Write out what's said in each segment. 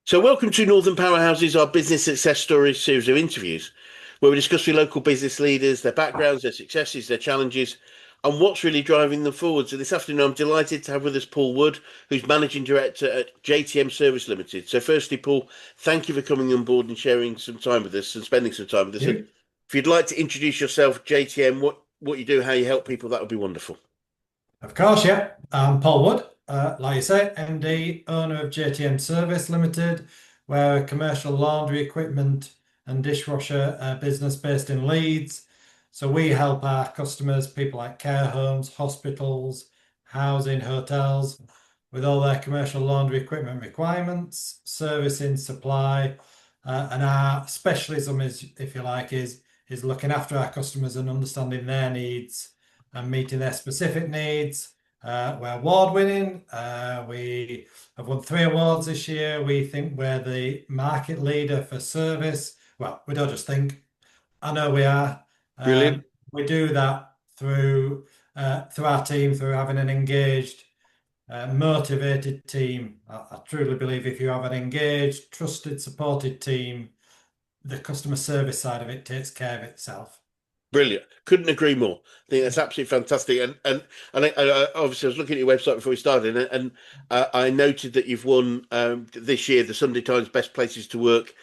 So, welcome to Northern Powerhouses, our business success stories series of interviews, where we discuss with local business leaders, their backgrounds, their successes, their challenges, and what's really driving them forward. So, this afternoon, I'm delighted to have with us Paul Wood, who's Managing Director at JTM Service Limited. So, firstly, Paul, thank you for coming on board and sharing some time with us and spending some time with us. And You? if you'd like to introduce yourself, JTM, what you do, how you help people, that would be wonderful. Of course, yeah. I'm Paul Wood, like you say, MD, owner of JTM Service Limited. We're a commercial laundry equipment and dishwasher business based in Leeds. So we help our customers, people like care homes, hospitals, housing, hotels, with all their commercial laundry equipment requirements, servicing, supply, and our specialism is, if you like, is looking after our customers and understanding their needs and meeting their specific needs. We're award winning. We have won 3 awards this year. We think we're the market leader for service. Well, we don't just think, I know we are. Brilliant. We do that through our team, through having an engaged, motivated team. I truly believe if you have an engaged, trusted, supported team, the customer service side of it takes care of itself. Brilliant. Couldn't agree more. I think that's absolutely fantastic. Obviously, I was looking at your website before we started, and I noted that you've won this year the Sunday Times Best Places to Work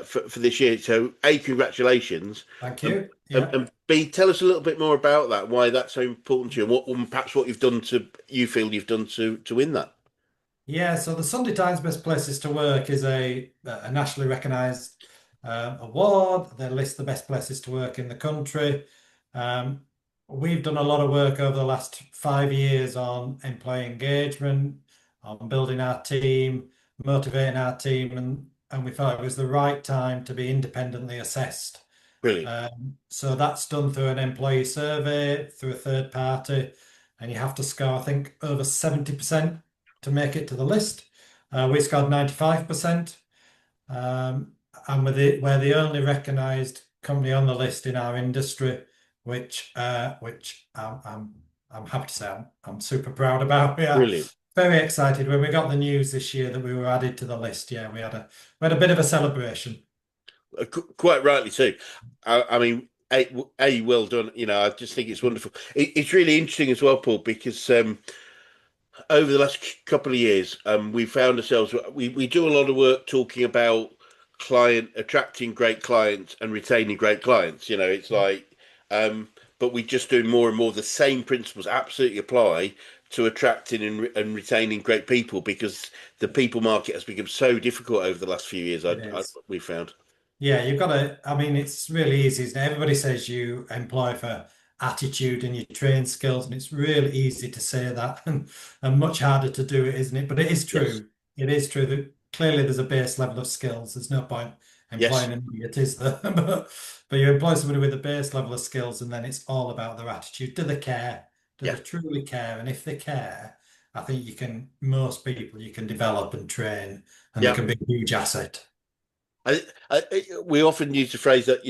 for this year. So, A, congratulations, Thank and, you. and, Yeah. and B, tell us a little bit more about that. Why that's so important to you, and perhaps what you've done to you feel you've done to win that. Yeah, so the Sunday Times Best Places to Work is a nationally recognised award. They list the best places to work in the country. Um, we've done a lot of work over the last 5 years on employee engagement, on building our team, motivating our team, and we felt it was the right time to be independently assessed. Brilliant. So that's done through an employee survey, through a third party, and you have to score, I think, over 70% to make it to the list. We scored 95%, and we're the only recognised company on the list in our industry, which I'm happy to say I'm super proud about. We are Brilliant. very excited when we got the news this year that we were added to the list. Yeah, we had a bit of a celebration. Quite rightly too. I mean, well done. I just think it's wonderful. It's really interesting as well, Paul, because over the last couple of years, we found ourselves, we do a lot of work talking about attracting great clients and retaining great clients. It's like, but we just do more and more the same principles absolutely apply to attracting and retaining great people because the people market has become so difficult over the last few years. It is. We found. Yeah, you've got to, I mean, it's really easy, isn't it? Everybody says you employ for attitude and you train skills, and it's really easy to say that and much harder to do it, isn't it? But it is Yes. true. It is true that clearly there's a base level of skills. There's no point Yes. employing an idiot, is there? But you employ somebody with a base level of skills, and then it's all about their attitude. Do they care? Do Yeah. they truly care? And if they care, I think most people you can develop and train, and they Yeah. can be a huge asset. We often use the phrase that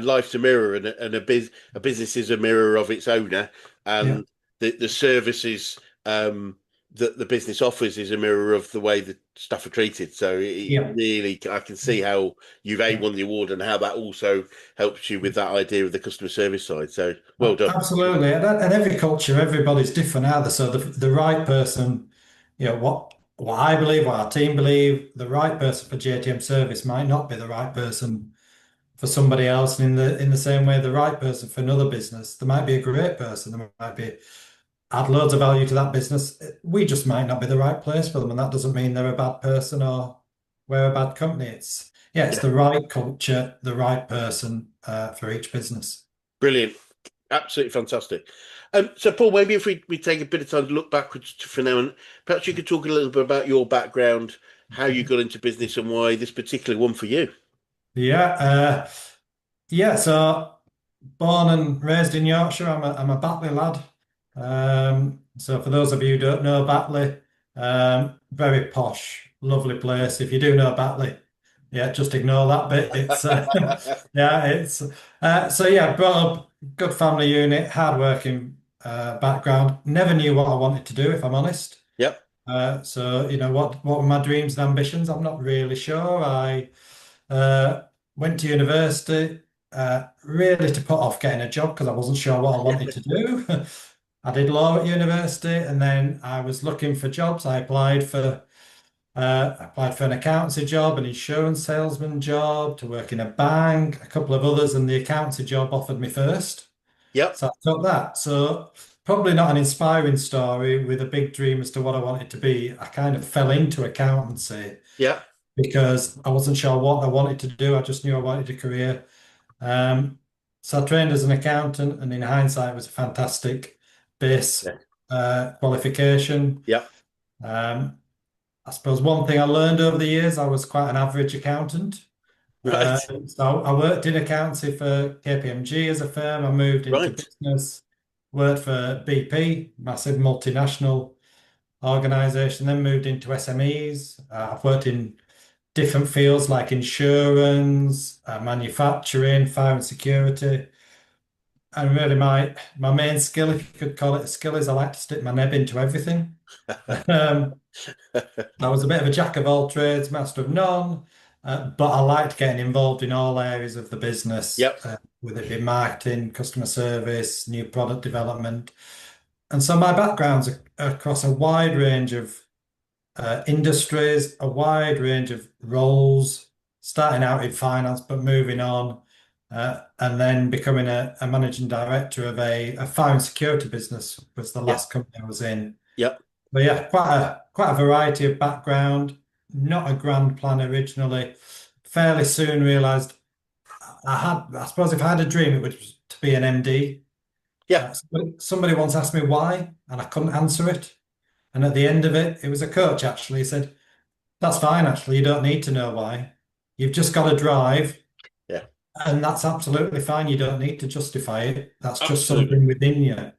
life's a mirror, and a business is a mirror of its owner, Yeah. and the services that the business offers is a mirror of the way that staff are treated. So Yeah. really, I can see how you've Yeah. won the award and how that also helps you with that idea of the customer service side. So well done. Absolutely, and every culture, everybody's different, are they? So the right person, what I believe, what our team believe, the right person for JTM Service might not be the right person for somebody else. And in the same way, the right person for another business, there might be a great person, there might be add loads of value to that business. We just might not be the right place for them, and that doesn't mean they're a bad person or we're a bad company. It's Yeah, the right culture, the right person for each business. brilliant. Absolutely fantastic. So, Paul, maybe if we take a bit of time to look backwards for now, and perhaps you could talk a little bit about your background, how you got into business, and why this particular one for you. Yeah, yeah. So born and raised in Yorkshire, I'm a Batley lad. So for those of you who don't know Batley, very posh, lovely place. If you do know Batley, yeah, just ignore that bit. It's yeah, it's so yeah. Brought up good family unit, hardworking background. Never knew what I wanted to do, if I'm honest. Yep. So, what were my dreams and ambitions? I'm not really sure. I uh, went to university really to put off getting a job because I wasn't sure what I Yeah. wanted to do. I did law at university, and then I was looking for jobs. I applied for an accountancy job, an insurance salesman job, to work in a bank, a couple of others, and the accountancy job offered me first. Yep. So I took that. So probably not an inspiring story with a big dream as to what I wanted to be. I kind of fell into accountancy Yeah. because I wasn't sure what I wanted to do. I just knew I wanted a career. Um, so I trained as an accountant, and in hindsight, it was a fantastic base Yeah. qualification. Yeah. Um, I suppose one thing I learned over the years, I was quite an average accountant. Uh, Right. so I worked in accountancy for KPMG as a firm. I moved into Right. business, worked for BP, massive multinational organization, then moved into SMEs. I've worked in different fields like insurance, manufacturing, fire and security. And really my main skill, if you could call it a skill, is I like to stick my neb into everything. Um, I was a bit of a jack of all trades, master of none, but I liked getting involved in all areas of the business, Yep. whether it be marketing, customer service, new product development. And so my background's across a wide range of industries, a wide range of roles, starting out in finance, but moving on, and then becoming a managing director of a fire and security business was the Yep. last company I was in. Yep. But yeah, quite a variety of background. Not a grand plan originally. Fairly soon realised I suppose if I had a dream, it was to be an MD. Yeah. Somebody once asked me why, and I couldn't answer it. And at the end of it, it was a coach actually. He said, "That's fine. Actually, you don't need to know why. You've just got to drive, Yeah. and that's absolutely fine. You don't need to justify it. That's just Absolutely. something within you."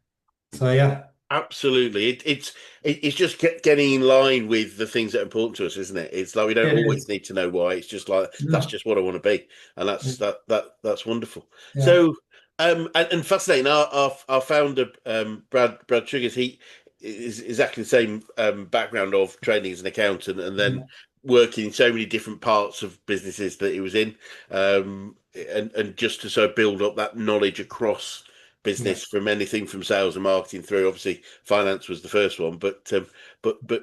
So yeah, Absolutely. It's just getting in line with the things that are important to us, isn't it? It's like we don't it always is. need to know why. It's just like that's No, just what I want to be, and yeah, that's wonderful. yeah, So, and fascinating. Our founder, Brad Sugars, he is exactly the same background of training as an accountant, and then yeah, working in so many different parts of businesses that he was in, and just to sort of build up that knowledge across yeah. business from anything from sales and marketing through. Obviously, finance was the first one, but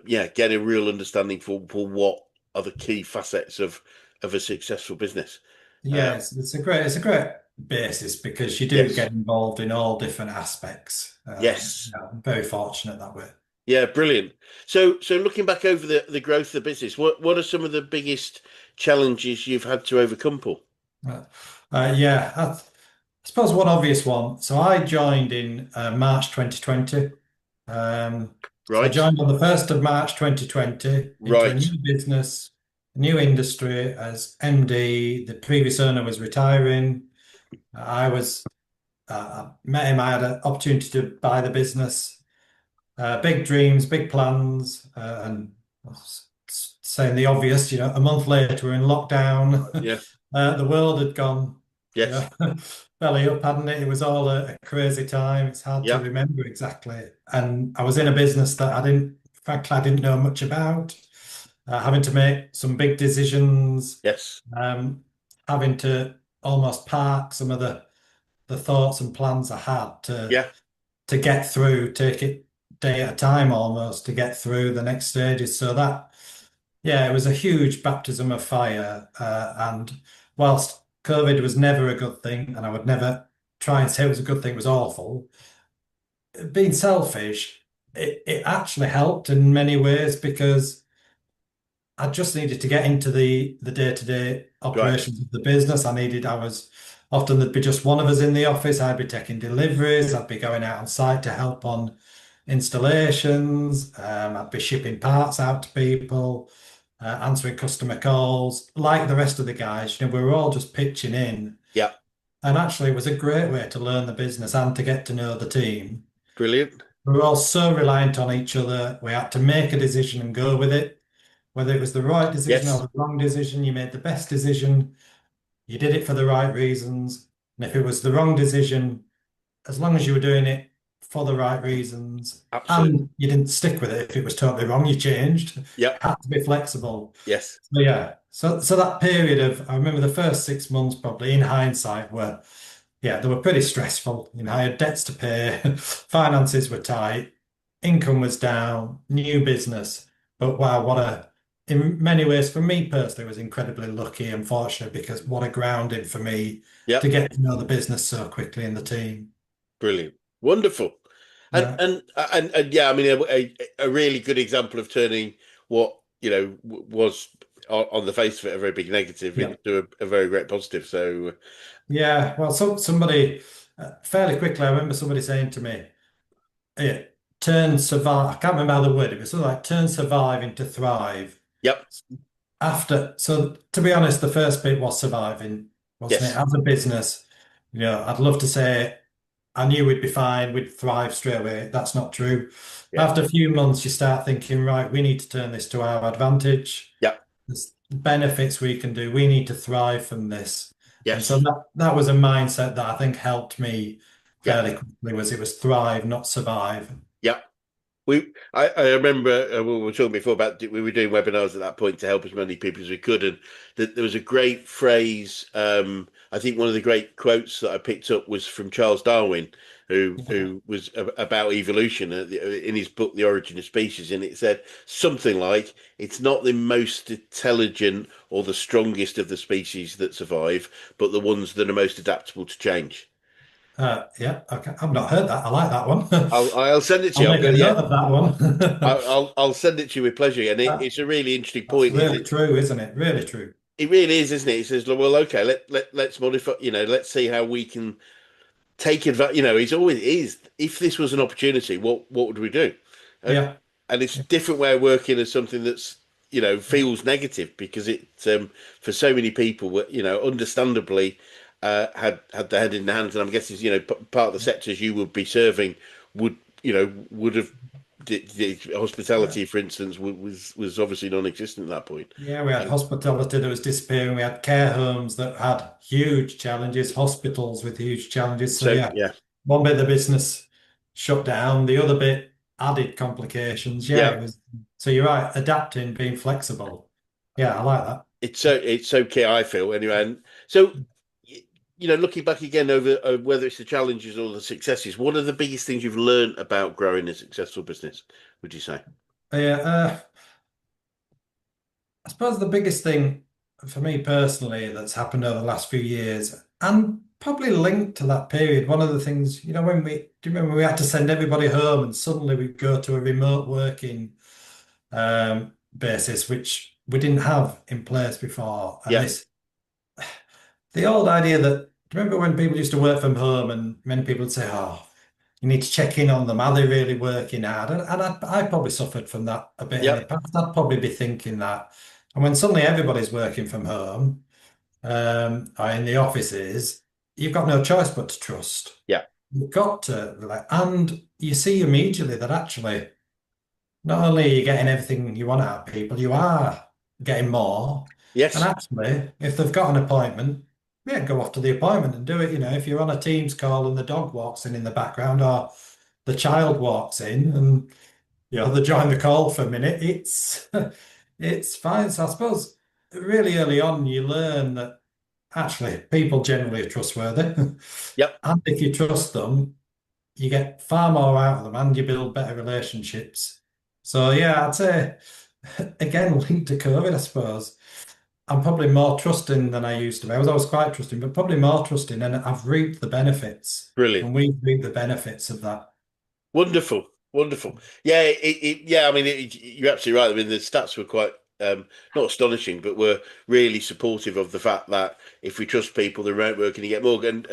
yeah, getting a real understanding for what are the key facets of a successful business. Yeah, Um, it's a great basis because you do yes, get involved in all different aspects. yes, Yeah, I'm very fortunate that way. yeah, brilliant. So looking back over the growth of the business, what are some of the biggest challenges you've had to overcome, Paul? Uh, yeah, I suppose one obvious one. So I joined in March 2020. So I Right, joined on the 1st of March 2020 into a right, new business, a new industry as MD. The previous owner was retiring. I met him. I had an opportunity to buy the business. Big dreams, big plans, and saying the obvious, a month later we're in lockdown. yeah, The world had gone, you yes, know, belly up, hadn't it? It was all a crazy time. It's hard to yeah, remember exactly. And I was in a business that frankly, I didn't know much about, having to make some big decisions, yes, um, having to almost park some of the thoughts and plans I had to yeah, to get through, take it day at a time almost to get through the next stages. So that, yeah, it was a huge baptism of fire. And whilst COVID was never a good thing, and I would never try and say it was a good thing, it was awful. Being selfish, it actually helped in many ways because I just needed to get into the day-to-day right, operations of the business. I was often there'd be just one of us in the office. I'd be taking deliveries. I'd be going out on site to help on installations. I'd be shipping parts out to people, answering customer calls, like the rest of the guys. We were all just pitching in. yeah, And actually, it was a great way to learn the business and to get to know the team. brilliant. We were all so reliant on each other. We had to make a decision and go with it. Whether it was the right decision or Yes, the wrong decision, you made the best decision. You did it for the right reasons. And if it was the wrong decision, as long as you were doing it for the right reasons, Absolutely. and you didn't stick with it if it was totally wrong. You changed. Yep. Had to be flexible. Yes. So yeah, so that period of I remember the first 6 months probably in hindsight were yeah they were pretty stressful. I had debts to pay, finances were tight, income was down, new business. But wow, what a in many ways for me personally was incredibly lucky and fortunate because what a grounding for me to Yep. get to know the business so quickly in the team. Brilliant. Wonderful. And Yeah, and yeah, I mean a really good example of turning what was on the face of it a very big negative yeah, into a very great positive. So yeah. Well, somebody fairly quickly, I remember somebody saying to me, turn survive. I can't remember how the word it was. Something like turn survive into thrive. yep. After, so to be honest, the first bit was surviving, wasn't it? Yes. As a business, I'd love to say I knew we'd be fine, we'd thrive straight away. That's not true. Yeah. After a few months, you start thinking, right, we need to turn this to our advantage. Yep. There's benefits we can do. We need to thrive from this. And so Yes. that was a mindset that I think helped me Yep. fairly quickly was it was thrive, not survive. Yep. I remember we were talking before about we were doing webinars at that point to help as many people as we could, and there was a great phrase. I think one of the great quotes that I picked up was from Charles Darwin, who was about evolution in his book The Origin of Species, and it said something like, "It's not the most intelligent or the strongest of the species that survive, but the ones that are most adaptable to change." Yeah, okay. I've not heard that. I like that one. I'll send it to I'll you. make a note of that one. I'll send it to you with pleasure. And That- it's a really interesting That's point. really true, isn't it? Really true. It really is, isn't it? It says, well, okay, let's modify. Let's see how we can take advantage. It's always is. If this was an opportunity, what would we do? And, Yeah. and it's a different way of working as something that's feels negative because it for so many people, understandably, had their head in the hands. And I'm guessing part of the sectors you would be serving would have the Yeah. hospitality, for instance, was obviously non-existent at that point. Yeah, we had Um, hospitality that was disappearing. We had care homes that had huge challenges, hospitals with huge challenges. So so yeah, yeah, one bit of the business shut down, the other bit added complications. Yeah, yeah, it was. So you're right, adapting, being flexible. Yeah, I like that. it's so key. I feel anyway. And so, looking back again over whether it's the challenges or the successes, what are the biggest things you've learned about growing a successful business? Would you say? Yeah, I suppose the biggest thing for me personally that's happened over the last few years, and probably linked to that period, one of the things, when do you remember we had to send everybody home and suddenly we go to a remote working basis, which we didn't have in place before. And Yeah. the old idea that, do you remember when people used to work from home and many people would say, oh, you need to check in on them. Are they really working hard? And I probably suffered from that a bit in the Yep. past. I'd probably be thinking that. And when suddenly everybody's working from home, or in the offices, you've got no choice but to trust. Yeah. You've got to, like, and you see immediately that actually, not only are you getting everything you want out of people, you are getting more. And Yes. actually, if they've got an appointment, yeah, go off to the appointment and do it. If you're on a Teams call and the dog walks in the background or the child walks in and they join the call for a minute, it's fine. So I suppose really early on you learn that actually people generally are trustworthy. Yep. And if you trust them, you get far more out of them and you build better relationships. So yeah, I'd say again linked to COVID, I suppose. I'm probably more trusting than I used to be. I was always quite trusting, but probably more trusting, and I've reaped the benefits, Brilliant. and we've reaped the benefits of that. Wonderful, wonderful. Yeah, yeah. I mean, you're absolutely right. I mean, the stats were quite not astonishing, but were really supportive of the fact that if we trust people, the remote working, you get more. And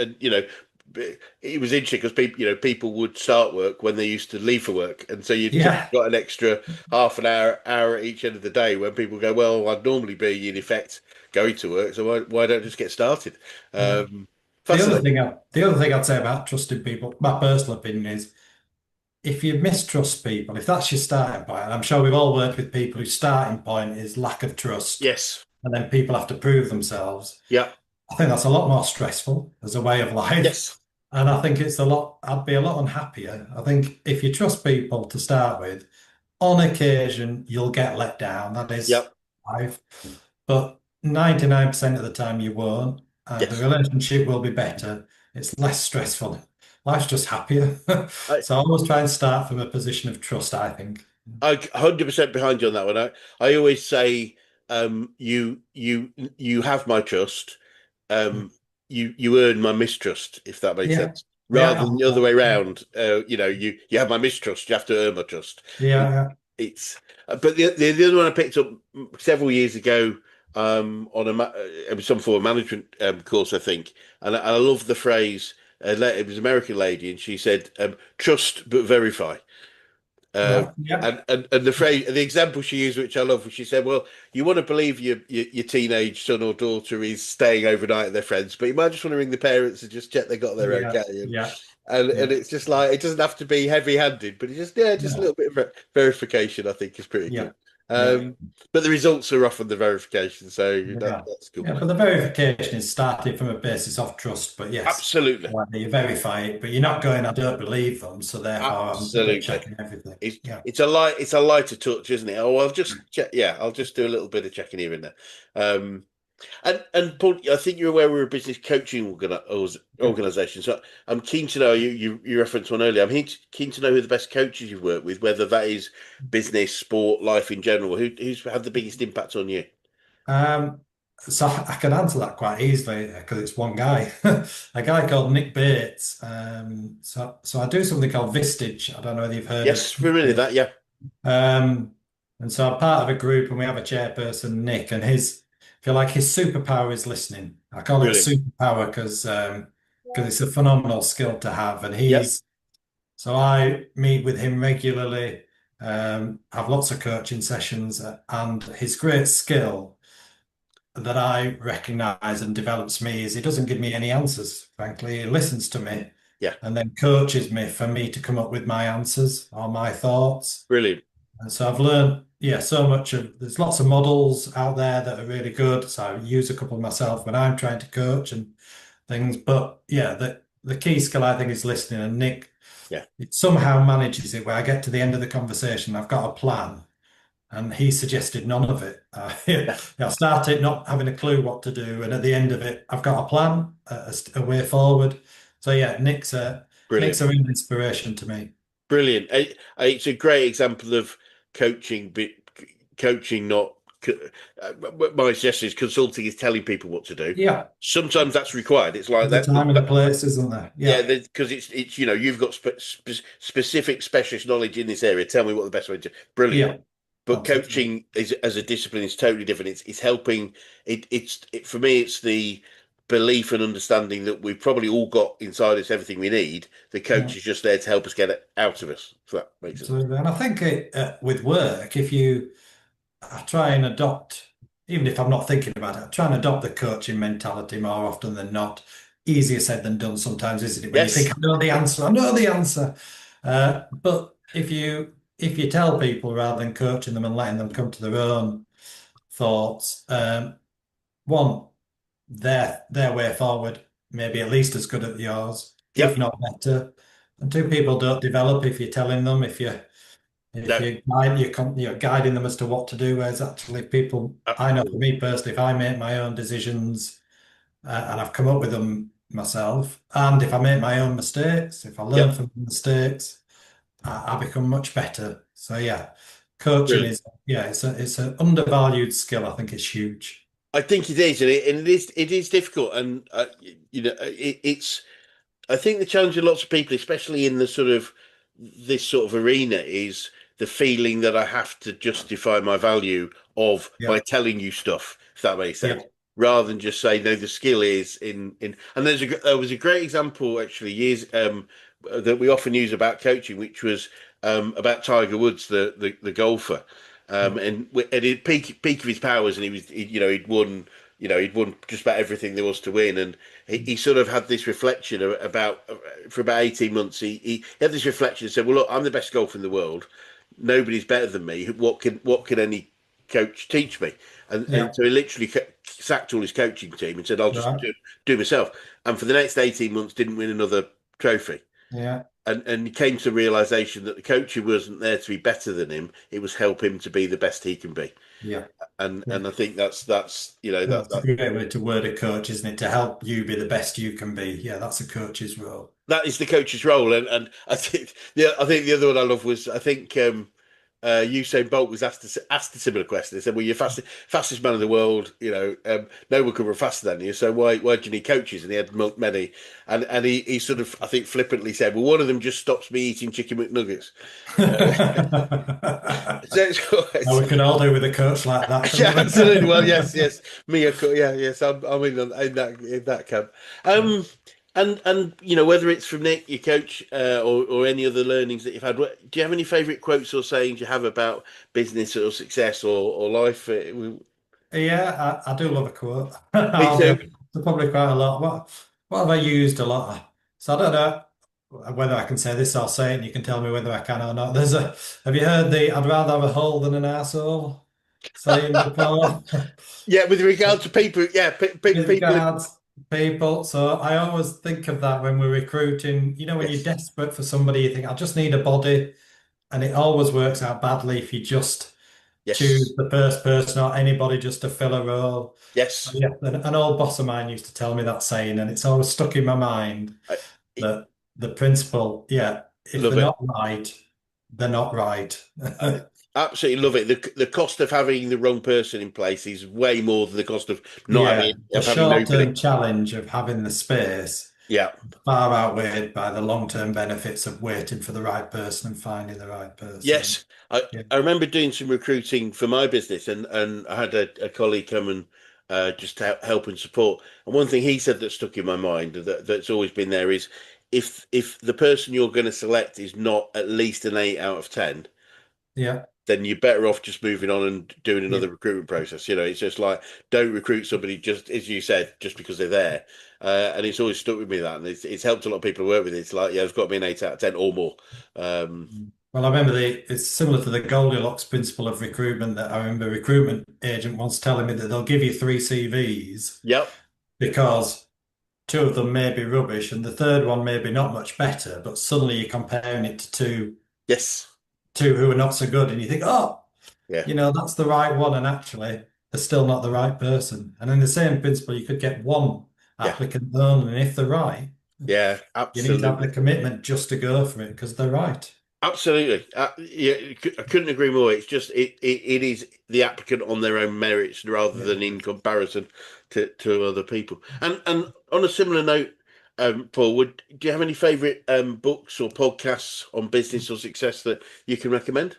it was interesting because people would start work when they used to leave for work, and so you've Yeah, got an extra half an hour at each end of the day when people go, well, I'd normally be in effect going to work, so why don't I just get started? yeah. Fascinating. The other thing I'd say about trusting people, my personal opinion is, if you mistrust people, if that's your starting point, and I'm sure we've all worked with people whose starting point is lack of trust, Yes. and then people have to prove themselves. Yeah. I think that's a lot more stressful as a way of life Yes. And I think it's a lot, I'd be a lot unhappier. I think if you trust people to start with, on occasion you'll get let down. That is Yep. life. But 99% of the time you won't. The Yes. relationship will be better. It's less stressful. Life's just happier. I, So I always try and start from a position of trust, I think. I 100% behind you on that one. I always say, you have my trust. Um, you earn my mistrust, if that makes Yeah. sense. Yeah. Rather than the other way around. You have my mistrust. You have to earn my trust. It, Yeah. it's but the other one I picked up several years ago, on it was some form of management course, I think, and I love the phrase. It was an American lady, and she said, "Trust but verify." Uh, Right. Yeah. and the phrase, the example she used, which I love, was she said, "Well, you want to believe your teenage son or daughter is staying overnight at their friends, but you might just want to ring the parents and just check they got there Yeah. okay." And Yeah. and, Yeah. and it's just like it doesn't have to be heavy-handed, but it's just just a No. little bit of verification. I think is pretty Yeah. good. Yeah. But the results are often the verification, so Yeah. that's cool. Yeah. But the verification is starting from a basis of trust. But yes, Absolutely, you verify it, but you're not going, I don't believe them, so therefore I'm double absolutely. checking everything. It's Yeah. it's a lighter touch, isn't it? Oh, I'll just check. Yeah, I'll just do a little bit of checking here and there. Um, and Paul, I think you're aware we're a business coaching Yeah. organisation. So I'm keen to know you referenced one earlier. I'm keen to know who the best coaches you've worked with, whether that is business, sport, life in general. Who's had the biggest impact on you? Um, so I can answer that quite easily because it's one guy, a guy called Nick Bates. So I do something called Vistage. I don't know whether you've heard of Yes, familiar with it. that. Yeah, Um, and so I'm part of a group and we have a chairperson, Nick, and if you like, his superpower is listening. I call it a brilliant. superpower because it's a phenomenal skill to have. And Yeah, so I meet with him regularly, have lots of coaching sessions, and his great skill that I recognize and develops me is he doesn't give me any answers, frankly. He listens to me yeah, and then coaches me for me to come up with my answers or my thoughts. brilliant. And so I've learned, yeah, so much there's lots of models out there that are really good. So I use a couple myself when I'm trying to coach and things. But yeah, the key skill I think is listening. And Nick, Yeah, it somehow manages it where I get to the end of the conversation, I've got a plan. And he suggested none of it. Yeah, yeah, I started not having a clue what to do, and at the end of it, I've got a plan, a way forward. So yeah, Nick's brilliant. a real inspiration to me. Brilliant. It's a great example of coaching, but coaching not. My suggestion is consulting is telling people what to do. Yeah, Sometimes that's required. It's like there's a that. time and a place, isn't there? Yeah, Yeah, because it's you've got specific specialist knowledge in this area. Tell me what the best way to. Brilliant. yeah, But absolutely. coaching is as a discipline is totally different. It's helping. For me. It's the belief and understanding that we've probably all got inside us everything we need. The Yeah, coach is just there to help us get it out of us. If that makes sense. absolutely. And I think with work, I try and adopt, even if I'm not thinking about it, I try and adopt the coaching mentality more often than not. Easier said than done sometimes, isn't it? When you think, Yes. I know the answer, I know the answer. But if you tell people rather than coaching them and letting them come to their own thoughts, one, their way forward may be at least as good as yours, if Yep. not better. And two, people don't develop if you're telling them, if No. you guide, you're guiding them as to what to do, whereas actually people, I know for Absolutely. me personally, if I make my own decisions and I've come up with them myself, and if I make my own mistakes, if I learn Yep. from mistakes, I become much better. So yeah, coaching Brilliant. is, yeah, it's an undervalued skill. I think it's huge. I think it is, and it is difficult, and it's. I think the challenge of lots of people, especially in the sort of this sort of arena, is the feeling that I have to justify my value of by Yeah, telling you stuff, if that makes yeah, sense, rather than just say no. The skill is in. And there was a great example actually years that we often use about coaching, which was about Tiger Woods, the golfer. yeah, And at the peak of his powers, and he'd won, he'd won just about everything there was to win, and he sort of had this reflection about for about 18 months. He had this reflection and said, "Well, look, I'm the best golfer in the world. Nobody's better than me. What can any coach teach me?" And yeah. so he literally sacked all his coaching team and said, "I'll just Right. do myself." And for the next 18 months, didn't win another. trophy. Yeah, And he came to the realization that the coach wasn't there to be better than him; it was help him to be the best he can be. yeah, And yeah. I think that's That's a great way to word a coach, isn't it? To help you be the best you can be. Yeah, that's a coach's role. that is the coach's role. And I think the other one I love was I think Usain Bolt was asked a similar question. They said, "Well, you're fastest man in the world. No one can run faster than you. So why do you need coaches?" And he had many, and he sort of I think flippantly said, "Well, one of them just stops me eating chicken McNuggets." So Well, we can all do with a coach like that, yeah, couldn't absolutely. Well, yes, we? yes, me, yeah, yes. I'm in that camp. And whether it's from Nick, your coach, or any other learnings that you've had. Do you have any favourite quotes or sayings you have about business or success or life? Yeah, I do love a quote. Me I'll be too. honest, there's probably quite a lot. What have I used a lot? So I don't know whether I can say this or say it, and you can tell me whether I can or not. Have you heard the "I'd rather have a hole than an arsehole" saying before? Yeah, with regard to people, yeah, With people. regards to people, so I always think of that when we're recruiting. You know, when you're Yes, desperate for somebody, you think, I just need a body, and it always works out badly if you just choose yes, the first person or anybody just to fill a role. So, yes. yeah, an old boss of mine used to tell me that saying, and it's always stuck in my mind I, that the principle, yeah, if love they're it. not right, they're not right. I absolutely love it. The cost of having the wrong person in place is way more than the cost of not Yeah, having the of having nobody. short-term challenge of having the space Yeah. far outweighed by the long-term benefits of waiting for the right person and finding the right person. Yes, I, Yeah, I remember doing some recruiting for my business, and I had a colleague come and just help and support. And one thing he said that stuck in my mind that's always been there is if the person you're going to select is not at least an 8 out of 10, yeah, then you're better off just moving on and doing yeah. another recruitment process. It's just like don't recruit somebody just as you said just because they're there. And it's always stuck with me that, and it's helped a lot of people to work with. It's like there's got to be an 8 out of 10 or more. Um, Well, I remember it's similar to the Goldilocks principle of recruitment that I remember a recruitment agent once telling me that they'll give you three CVs yep. because two of them may be rubbish and the third one may be not much better, but suddenly you're comparing it to Yes. two who are not so good and you think, oh, Yeah. that's the right one, and actually they're still not the right person. And in the same principle, you could get one Yeah. applicant only, and if they're right, Yeah. you need to have the Absolutely. commitment just to go for it because they're right. Absolutely. Yeah, I couldn't agree more. It's just it is the applicant on their own merits rather Yeah. than in comparison to other people. And on a similar note, Paul, do you have any favourite books or podcasts on business or success that you can recommend?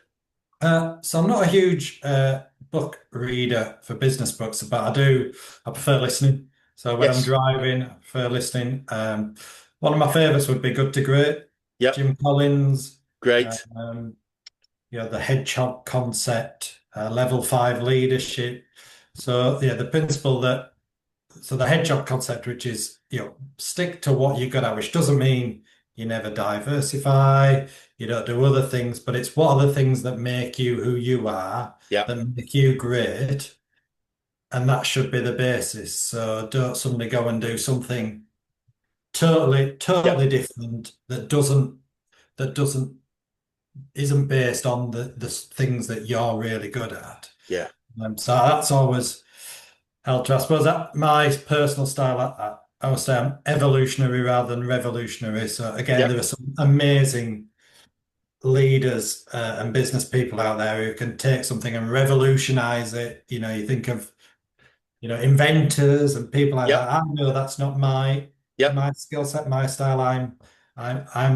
So I'm not a huge book reader for business books, but I prefer listening. So when I'm Yes. driving, I prefer listening. One of my favorites would be Good to Great, Yep. Jim Collins, Great. um, the hedgehog concept, level five leadership. So yeah, the principle that so the hedgehog concept, which is, stick to what you're good at, which doesn't mean you never diversify, you don't do other things, but it's what are the things that make you who you are, Yep. that make you great, and that should be the basis. So don't suddenly go and do something totally, Yep. totally different that doesn't isn't based on the things that you're really good at. Yeah. So that's always helped. I suppose that my personal style, I would say I'm evolutionary rather than revolutionary. So again, there Yep. are some amazing leaders and business people out there who can take something and revolutionize it. You think of inventors and people like Yep. that. I know that's not my Yep. my skill set, my style. I'm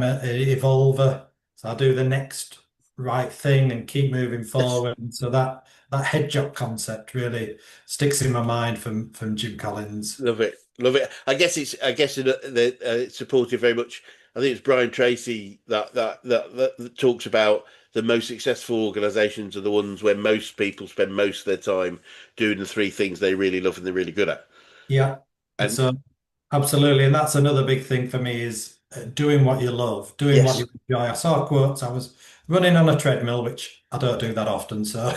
a evolver, so I do the next right thing and keep moving Yes. forward. And so that hedgehog concept really sticks in my mind from Jim Collins. Love it, love it. It's supported very much. I think it's Brian Tracy that talks about the most successful organisations are the ones where most people spend most of their time doing the three things they really love and they're really good at. Yeah, And so absolutely, and that's another big thing for me is doing what you love, doing what yes, you enjoy. I saw quotes. I was running on a treadmill, which I don't do that often. So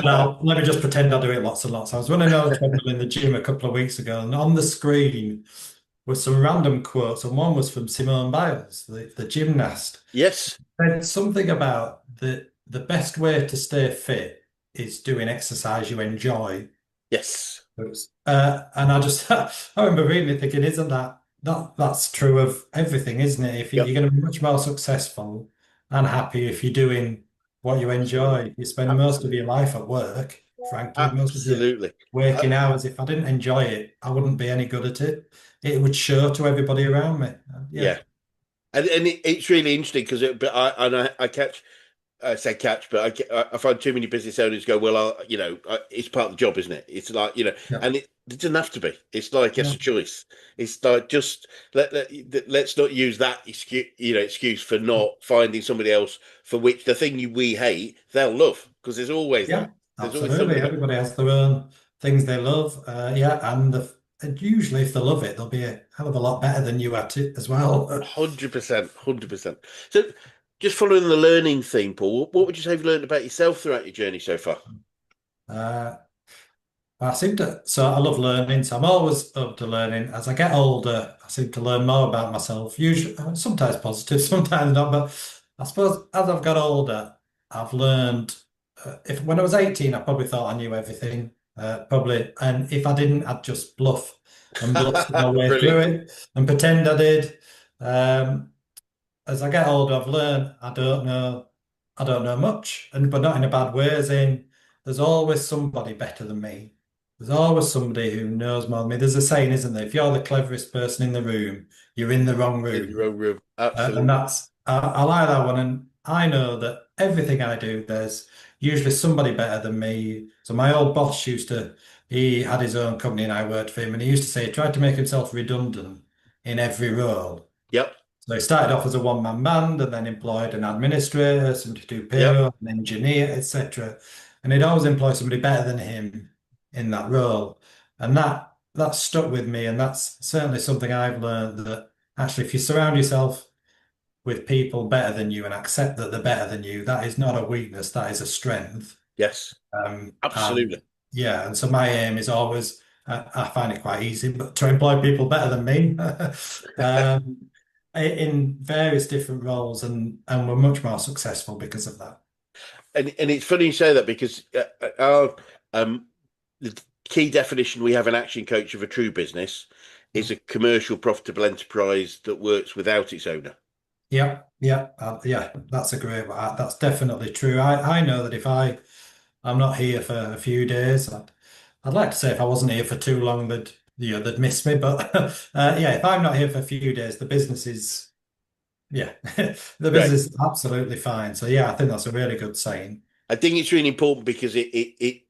now let me just pretend I do it lots and lots. I was running on a treadmill in the gym a couple of weeks ago, and on the screen with some random quotes, and one was from Simone Biles, the gymnast. Yes, Said something about the best way to stay fit is doing exercise you enjoy. yes, And I just I remember reading it thinking, isn't that's true of everything, isn't it? If you're yep, going to be much more successful and happy if you're doing what you absolutely, enjoy. You spend most of absolutely, your life at work, frankly, most of your absolutely. Uh, waking hours. If I didn't enjoy it, I wouldn't be any good at it. It would show to everybody around me. Yeah, yeah, and it's really interesting because I catch. I say catch, but I find too many business owners go, well, it's part of the job, isn't it? It's like, yeah, and it doesn't have to be. It's like it's yeah, a choice. It's like just let's not use that excuse for not finding somebody else for which the thing we hate they'll love because there's always yeah, that. There's always absolutely. somebody. Everybody has their own things they love. Yeah, and usually if they love it, they'll be a hell of a lot better than you at it as well. 100%, 100%. So, just following the learning theme, Paul, what would you say you've learned about yourself throughout your journey so far? Uh, I seem to, so I love learning. So I'm always up to learning. As I get older, I seem to learn more about myself. Usually, sometimes positive, sometimes not. But I suppose as I've got older, I've learned. If when I was 18, I probably thought I knew everything. Probably, and if I didn't, I'd just bluff my way through Brilliant. it and pretend I did. Um, as I get older, I've learned I don't know much, and but not in a bad way, as in there's always somebody better than me. There's always somebody who knows more than me. There's a saying, isn't there? If you're the cleverest person in the room, you're in the wrong In your room. own room. And Absolutely. that's I like that one, and I know that everything I do, there's usually somebody better than me. So my old boss he had his own company, and I worked for him, and he used to say he tried to make himself redundant in every role. Yep. So he started off as a one-man band and then employed an administrator, somebody to do Yep. payroll, an engineer, etc. And he'd always employ somebody better than him in that role. And that stuck with me. And that's certainly something I've learned that actually if you surround yourself with people better than you and accept that they're better than you, that is not a weakness, that is a strength. Yes. And Absolutely. yeah, and so my aim is always, I find it quite easy, but to employ people better than me um, in various different roles, and we're much more successful because of that. And it's funny you say that because our the key definition we have an action coach of a true business is a commercial profitable enterprise that works without its owner. Yeah, yeah, yeah. That's a great one. That's definitely true. I know that if I'm not here for a few days, I'd like to say if I wasn't here for too long, they'd miss me. But yeah, if I'm not here for a few days, the business is yeah, the Great. business is absolutely fine. So yeah, I think that's a really good saying. I think it's really important because it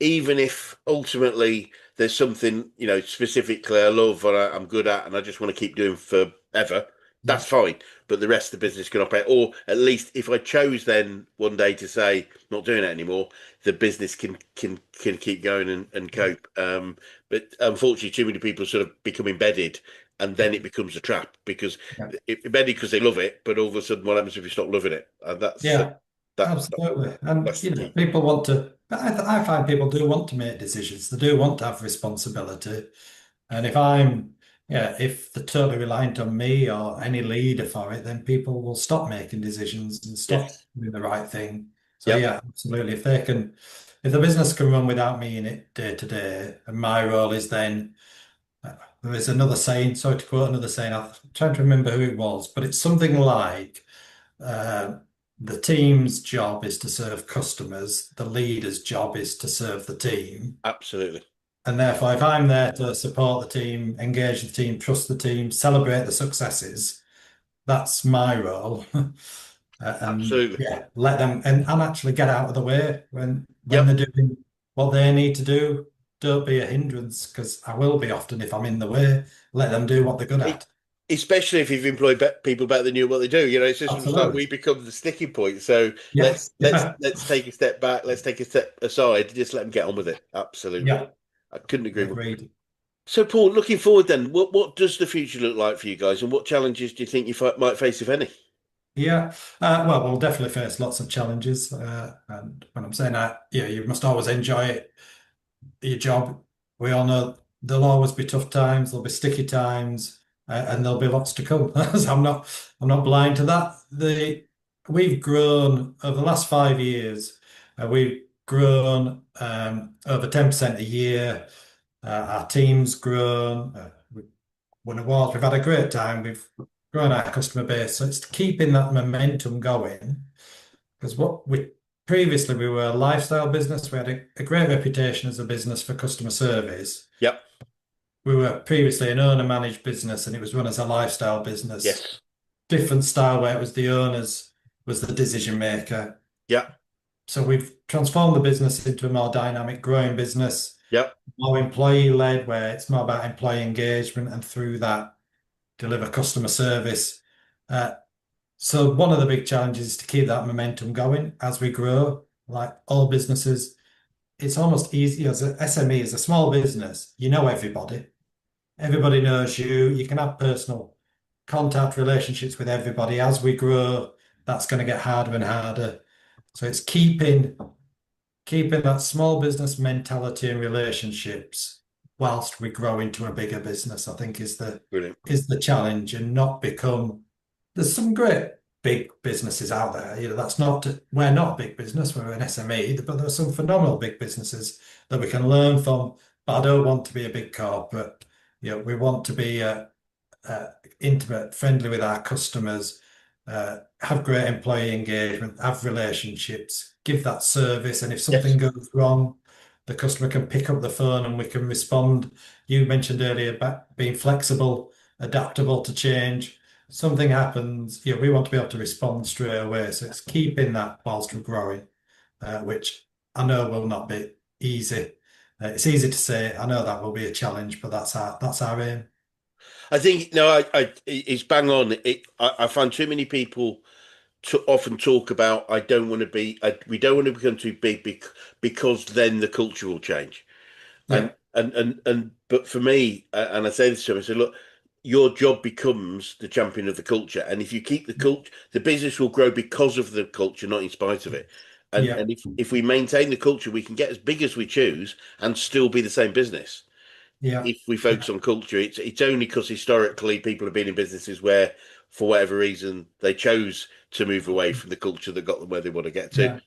even if ultimately there's something specifically I love or I'm good at and I just want to keep doing forever, that's Yeah, fine. But the rest of the business can operate, or at least if I chose then one day to say not doing it anymore, the business can keep going and cope. But unfortunately, too many people sort of become embedded, and then yeah, it becomes a trap because yeah. embedded because they love it, but all of a sudden, what happens if you stop loving it? And Yeah, that absolutely. And that's the key. people want to. I find people do want to make decisions. They do want to have responsibility. And if they're totally reliant on me or any leader for it, then people will stop making decisions and stop Yes. doing the right thing. So Yep. yeah, absolutely. If the business can run without me in it day to day, and my role is then, there is another saying, sorry to quote another saying, I'm trying to remember who it was, but it's something like, uh, the team's job is to serve customers, the leader's job is to serve the team. Absolutely. And therefore, if I'm there to support the team, engage the team, trust the team, celebrate the successes, that's my role. And Absolutely. yeah, let them and actually get out of the way when Yep. they're doing what they need to do. Don't be a hindrance because I will be often if I'm in the way. Let them do what they're good It, at. especially if you've employed people better than you what they do. It's just like Absolutely. we become the sticking point. So Yeah. Yeah. let's take a step back. Let's take a step aside. Just let them get on with it. Absolutely. Yeah. I couldn't agree more. Agreed. So, Paul, looking forward then, what does the future look like for you guys, and what challenges do you think you might face, if any? Yeah, well, we'll definitely face lots of challenges. And when I'm saying that, yeah, you must always enjoy your job. We all know there'll always be tough times, there'll be sticky times, and there'll be lots to come. So I'm not blind to that. We've grown over the last 5 years. We've grown over 10% a year. Our team's grown. We've won awards. We've had a great time. We've grown our customer base. So it's keeping that momentum going. Because what we previously we were a lifestyle business. We had a great reputation as a business for customer service. Yep. We were previously an owner-managed business, and it was run as a lifestyle business. Yes. Different style where it was the owners was the decision maker. Yep. So we've transformed the business into a more dynamic, growing business, Yep. more employee-led, where it's more about employee engagement, and through that deliver customer service. So one of the big challenges is to keep that momentum going as we grow. Like all businesses, it's almost easy as a SME, as a small business, you know everybody. Everybody knows you. You can have personal contact relationships with everybody. As we grow, that's going to get harder and harder. So it's keeping that small business mentality and relationships whilst we grow into a bigger business, I think Brilliant. is the challenge, and not become. There's some great big businesses out there. That's not we're not a big business, we're an SME, but there are some phenomenal big businesses that we can learn from. But I don't want to be a big corporate. We want to be intimate, friendly with our customers, have great employee engagement, have relationships, give that service. And if Yes. something goes wrong, the customer can pick up the phone and we can respond. You mentioned earlier about being flexible, adaptable to change. Something happens, we want to be able to respond straight away. So it's keeping that whilst we're growing, which I know will not be easy. It's easy to say. I know that will be a challenge, but that's our aim. I think no, it's bang on. I find too many people to often talk about I don't want to be we don't want to become too big because then the culture will change. Yeah, And but for me, and I say this to him, I say, look, your job becomes the champion of the culture, and if you keep the culture, the business will grow because of the culture, not in spite of it. And yeah, if we maintain the culture, we can get as big as we choose and still be the same business. yeah, If we focus on culture, it's only because historically people have been in businesses where, for whatever reason, they chose to move away from the culture that got them where they want to get to.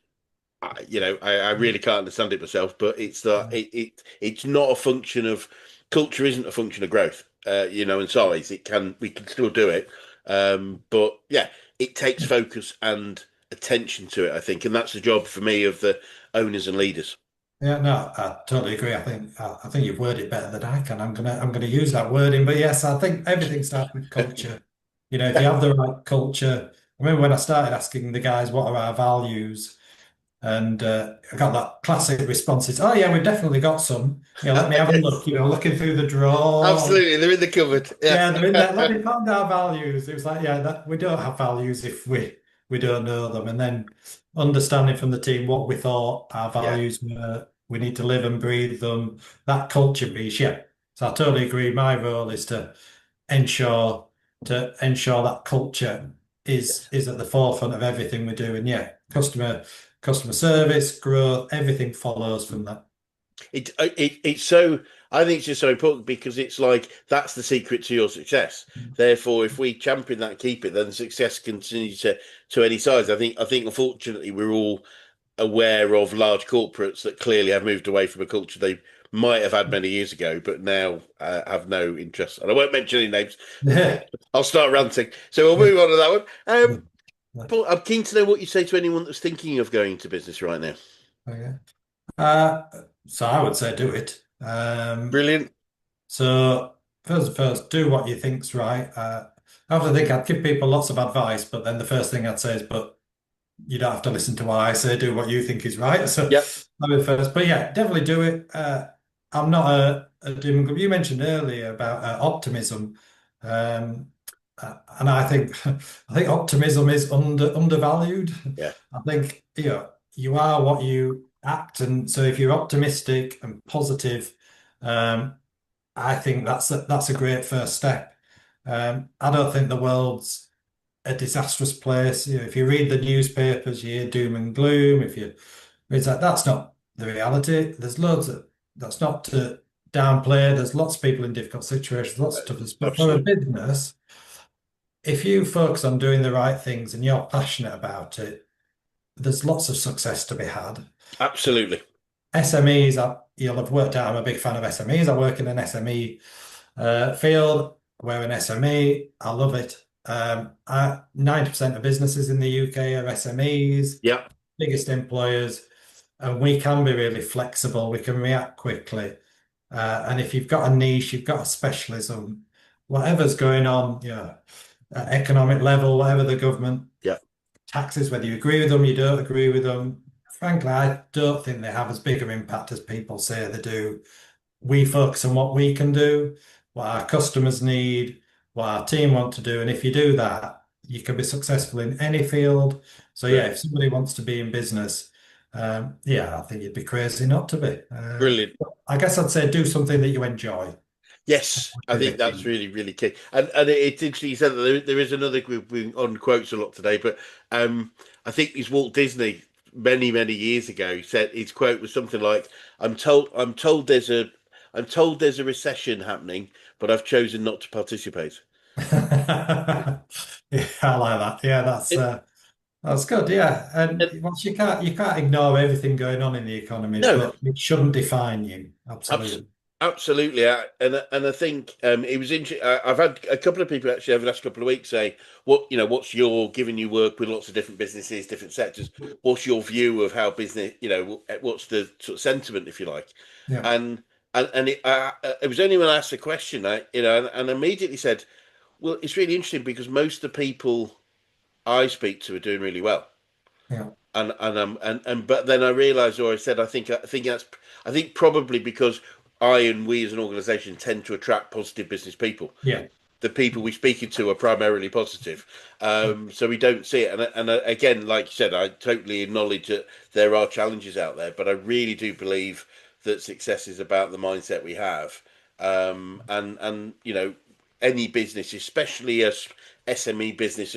yeah, I really can't understand it myself, but it's not a function of culture. Isn't a function of growth, and size. We can still do it, but yeah, it takes focus and attention to it. I think, and that's the job for me of the owners and leaders. yeah. No, I totally agree. I think you've worded it better than I can. I'm gonna use that wording, but yes, I think everything starts with culture. If you have the right culture. I remember when I started asking the guys what are our values. And I got that classic responses. Oh yeah, we've definitely got some. Let me have a look. Yes, Looking through the drawer. absolutely. They're in the cupboard. Yeah. Yeah, they're in there. Let me find our values. It was like, yeah, that we don't have values if we don't know them. And then understanding from the team what we thought our Yeah. values were. We need to live and breathe them. That culture piece, yeah. So I totally agree. My role is ensure to ensure that culture is at the forefront of everything we do. And yeah, customer service, growth, everything follows from that. It's so I think it's just so important because it's like that's the secret to your success. Therefore, if we champion that, keep it, then success continues to any size. I think unfortunately we're all aware of large corporates that clearly have moved away from a culture they might have had many years ago, but now have no interest. And I won't mention any names. Yeah. I'll start ranting. So we'll move on to that one. Yeah. Paul, I'm keen to know what you say to anyone that's thinking of going into business right now. Okay. Uh, so I would say do it. Brilliant. So first, do what you think's right. I often think I'd give people lots of advice, but then the first thing I'd say is, but you don't have to listen to what I say. Do what you think is right. So Yep. that be first. But yeah, definitely do it. I'm not a doom and gloom. You mentioned earlier about optimism, and I think optimism is undervalued. Yeah. I think you are what you act, and so if you're optimistic and positive, um, I think that's a great first step. I don't think the world's a disastrous place. If you read the newspapers, you hear doom and gloom. If you, it's like that's not the reality. There's loads of that's not to downplay. There's lots of people in difficult situations, lots of stuff. But for a Absolutely. business, if you focus on doing the right things and you're passionate about it, there's lots of success to be had. Absolutely. SMEs, you'll have worked out, I'm a big fan of SMEs. I work in an SME field. We're an SME. I love it. 90% of businesses in the UK are SMEs, Yeah. biggest employers, and we can be really flexible. We can react quickly. And if you've got a niche, you've got a specialism, whatever's going on, at economic level, whatever the government Yeah. taxes, whether you agree with them, you don't agree with them. Frankly, I don't think they have as big an impact as people say they do. We focus on what we can do, what our customers need, what our team want to do. And if you do that, you can be successful in any field. So yeah, Brilliant. if somebody wants to be in business, yeah, I think you'd be crazy not to be. Brilliant. I guess I'd say do something that you enjoy. Yes, Would I be think the that's key. really, really key. And it's interesting you said that there is another group on quotes a lot today, but I think it's Walt Disney many, many years ago. He said his quote was something like, I'm told there's a recession happening, but I've chosen not to participate." Yeah, I like that. Yeah, It, that's good. Yeah, and and, once you can't ignore everything going on in the economy, no, but it shouldn't define you. abs Absolutely. absolutely. And I think it was interesting. I've had a couple of people actually over the last couple of weeks say, what's your given you work with lots of different businesses, different sectors. What's your view of how business, what's the sort of sentiment, if you like?" Yeah, And it was only when I asked the question, and immediately said, "Well, it's really interesting because most of the people I speak to are doing really well." yeah, But then I realised, or I said, I think probably because I and we as an organisation tend to attract positive business people. yeah, The people we're speaking to are primarily positive, so we don't see it. And again, like you said, I totally acknowledge that there are challenges out there, but I really do believe that success is about the mindset we have. And any business, especially a SME business,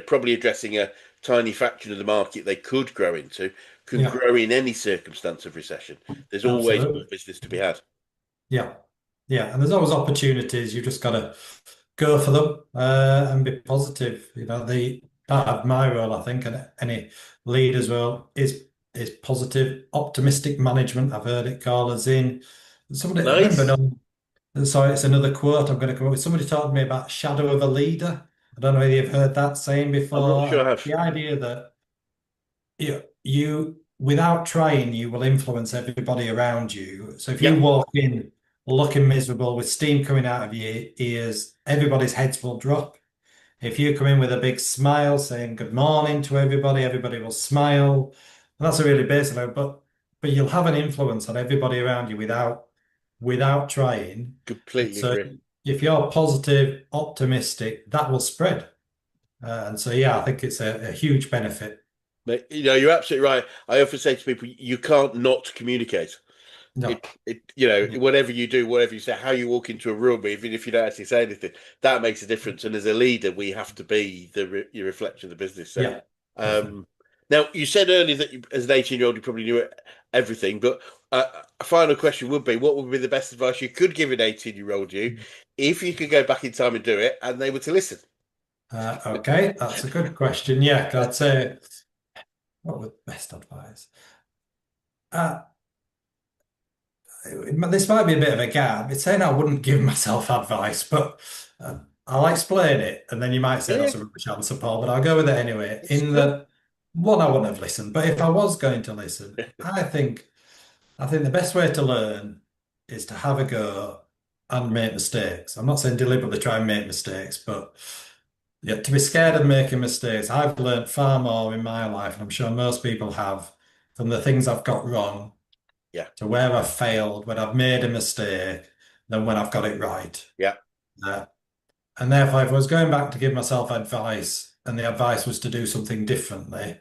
probably addressing a tiny fraction of the market they could grow into, can yeah, grow in any circumstance of recession. There's always more absolutely. business to be had. Yeah, yeah, and there's always opportunities. You just got to go for them and be positive. The part of my role, I think, and any leader's role is positive, optimistic management. I've heard it called as in somebody. I remember, Nice. no, sorry, it's another quote I'm going to come up with. Somebody talked to me about shadow of a leader. I don't know whether you've heard that saying I'm not before. sure I And have. the idea that you without trying, you will influence everybody around you. So if Yeah, you walk in looking miserable with steam coming out of your ears, everybody's heads will drop. If you come in with a big smile saying good morning to everybody, everybody will smile. And that's a really basic level, but you'll have an influence on everybody around you without trying. And completely so agree. if you're positive, optimistic, that will spread. And so yeah, I think it's a huge benefit. But, you're absolutely right. I often say to people, you can't not communicate. No. Whatever you do, whatever you say, how you walk into a room, even if you don't actually say anything, that makes a difference. And as a leader, we have to be your reflection of the business. So, Yeah, definitely. um, now you said earlier that as an 18-year-old, you probably knew everything, but a final question would be, what would be the best advice you could give an 18-year-old you if you could go back in time and do it, and they were to listen? Okay, that's a good question. Yeah, I'd say what would best advice? Uh, this might be a bit of a gap. It's saying I wouldn't give myself advice, but I'll explain it, and then you might say Yeah, that's a rubbish answer, Paul. But I'll go with it anyway. it's In good. that one, I wouldn't have listened, but if I was going to listen, I think the best way to learn is to have a go and make mistakes. I'm not saying deliberately try and make mistakes, but yeah, to be scared of making mistakes. I've learned far more in my life, and I'm sure most people have, from the things I've got wrong Yeah, to where I've failed, when I've made a mistake, than when I've got it right. yeah, Uh, and therefore, if I was going back to give myself advice and the advice was to do something differently,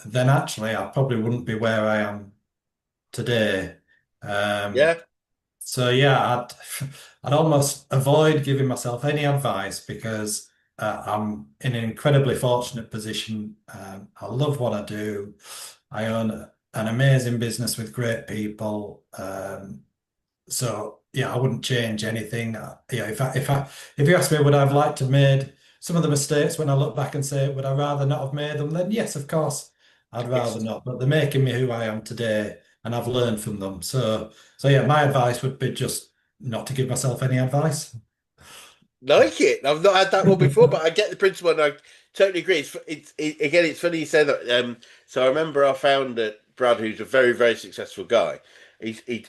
then actually I probably wouldn't be where I am today. Um, yeah, So yeah, I'd almost avoid giving myself any advice because I'm in an incredibly fortunate position. I love what I do. I own an amazing business with great people. So yeah, I wouldn't change anything. Yeah, if you ask me, would I have liked to have made some of the mistakes when I look back and say, would I rather not have made them? Then yes, of course, I'd rather Yes. not. But they're making me who I am today, and I've learned from them. So yeah, my advice would be just not to give myself any advice. Like it. I've not had that one before, but I get the principle, and I totally agree. Again, it's funny you say that. So I remember our founder Brad, who's a very very successful guy. He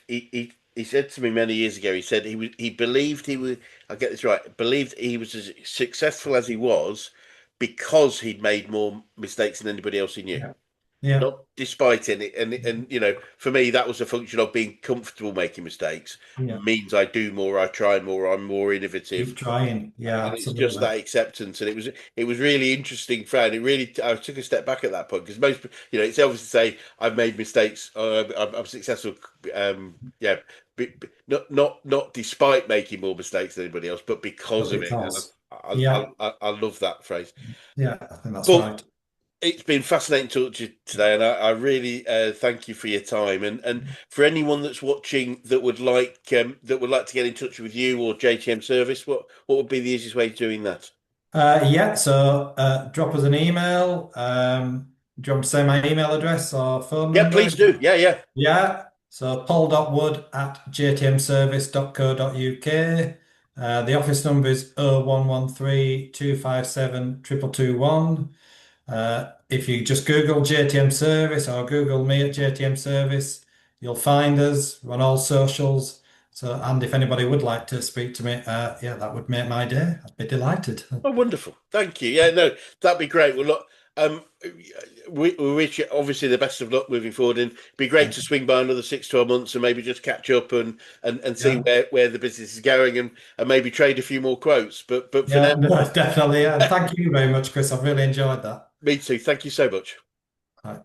said to me many years ago. He said he believed he was. I get this right. Believed he was as successful as he was because he'd made more mistakes than anybody else he knew. Yeah, yeah, Not despite any, and for me that was a function of being comfortable making mistakes. yeah. Means I do more, I try more, I'm more innovative, Keep trying. Yeah, and it's just absolutely. that acceptance. And it was really interesting, Fran. It really, I took a step back at that point because most, it's obvious to say I've made mistakes, I'm successful, yeah, not despite making more mistakes than anybody else, but because But of it. And because, I yeah, I love that phrase. yeah, I think that's But right. it's been fascinating to talk to you today, and I really thank you for your time. And for anyone that's watching that would like to get in touch with you or JTM Service, what would be the easiest way of doing that? Yeah, so drop us an email. Do you want to say my email address or phone Yeah, number? please do. Yeah, yeah. Yeah, so paul.wood@jtmservice.co.uk. The office number is 0113 257 222 1. If you just Google JTM Service or Google me at JTM Service, you'll find us. We're on all socials. So, and if anybody would like to speak to me, yeah, that would make my day. I'd be delighted. Oh, wonderful. Thank you. Yeah, no, that'd be great. Well, look, we wish you obviously the best of luck moving forward, and it'd be great Thank to you. swing by another 6, 12 months and maybe just catch up and see Yeah, where the business is going and maybe trade a few more quotes. But for now, yeah, no, definitely. Yeah. And thank you very much, Chris. I've really enjoyed that. me too. Thank you so much. Right.